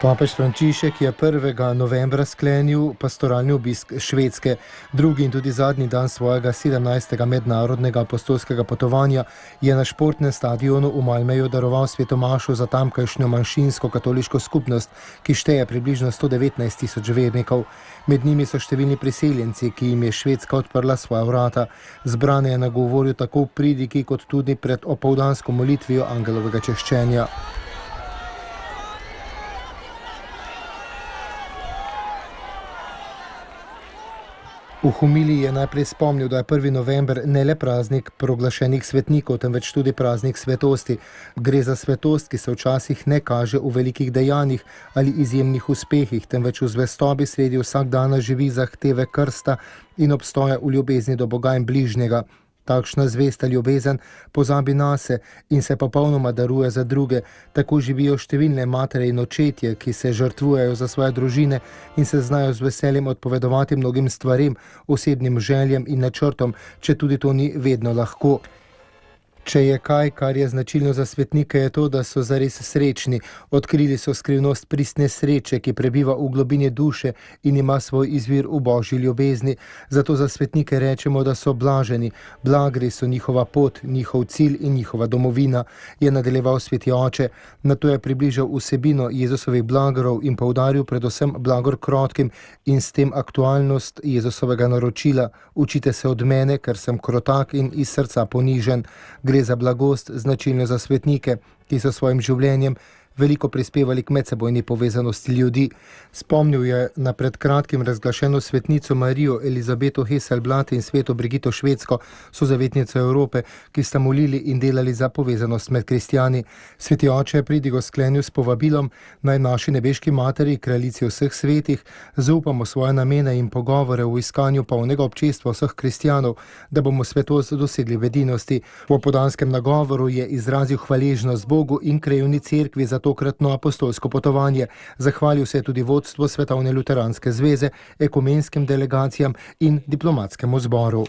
Papež Frančišek je 1. novembra sklenil pastoralni obisk Švedske. Drugi in tudi zadnji dan svojega 17. mednarodnega apostolskega potovanja je na športnem stadionu v Malmeju daroval svetomašo za tamkajšnjo manjšinsko katoliško skupnost, ki šteje približno 119.000 vernikov. Med njimi so številni priseljenci, ki jim je Švedska odprla svoja vrata. Zbrane je nagovoril tako v pridiki kot tudi pred opoldansko molitvijo angelovega češčenja. V homiliji je najprej spomnil, da je 1. november ne le praznik proglašenih svetnikov, temveč tudi praznik svetosti. Gre za svetost, ki se včasih ne kaže v velikih dejanjih ali izjemnih uspehih, temveč v zvestobi sredi vsakdana živi zahteve krsta in obstoja v ljubezni do Boga in bližnjega. Takšna zvesta ljubezen pozabi nase in se popolnoma daruje za druge. Tako živijo številne matere in očetje, ki se žrtvujejo za svoje družine in se znajo z veseljem odpovedovati mnogim stvarem, osebnim željem in načrtom, če tudi to ni vedno lahko. Če je kaj, kar je značilno za svetnike, je to, da so zares srečni. Odkrili so skrivnost pristne sreče, ki prebiva v globini duše in ima svoj izvir v božji ljubezni. Zato za svetnike rečemo, da so blaženi. Blagri so njihova pot, njihov cilj in njihova domovina, je nadaljeval sveti oče. Nato je približal vsebino Jezusovih blagorov in poudaril predvsem blagor krotkim in s tem aktualnost Jezusovega naročila. Učite se od mene, ker sem krotak in iz srca ponižen. Gre za blagost, značilno za svetnike, ki so svojim življenjem veliko prispevali k medsebojni povezanosti ljudi. Spomnil je na pred kratkim razglašeno svetnico Marijo Elizabeto Hesselblad in sveto Brigito Švedsko, sozavetnico Evrope, ki sta molili in delali za povezanost med kristjani. Sveti oče je pridigo sklenil s povabilom, naj naši nebeški materi, kraljici vseh svetih, zaupamo svoje namene in pogovore v iskanju polnega občestva vseh kristjanov, da bomo svetost dosegli v edinosti. V opoldanskem nagovoru je izrazil hvaležnost Bogu in krajevni cerkvi za tokratno apostolsko potovanje. Zahvalil se je tudi vodstvo Svetovne luteranske zveze, ekumenskim delegacijam in diplomatskemu zboru.